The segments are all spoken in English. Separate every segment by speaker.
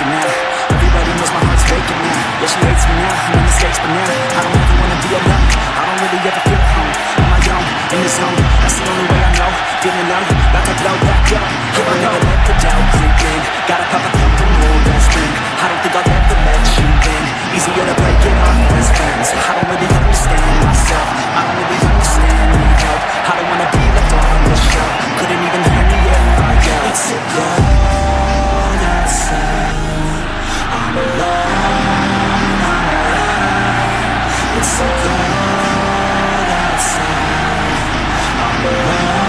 Speaker 1: faking now. Everybody knows my heart's faking now. Yeah, she hates me now, I made mistakes, but now I don't ever wanna be alone. I don't really ever feel at home. On my own, in the zone, that's the only way I know. Feeling low, about to blow back up. Here I never let the doubt creep in. Gotta pop a couple more aspirin. I don't think I'll ever let you in. Easier to break it off as friends. I don't really understand myself. I don't really understand, need help. I don't wanna be left on the shelf. Couldn't even hear me if I yelled. It's so cold outside, I'm alone, it's so cold outside, I'm alone.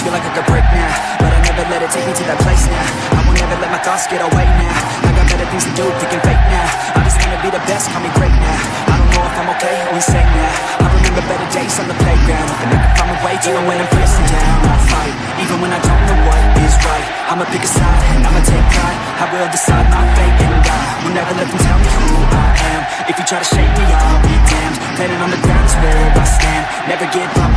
Speaker 1: Feel like I could break now, but I never let it take me to that place now. I won't ever let my thoughts get away now. I got better things to do, thinking fake now. I just wanna be the best, call me great now. I don't know if I'm okay or insane now. I remember better days on the playground, and I can find my way even when I'm feeling down. I fight, even when I don't know what is right. I'ma pick a side, and I'ma take pride. I will decide my fate and die. Will never let them tell me who I am. If you try to shake me, I'll be damned. Planet on the ground is where I stand. Never give up,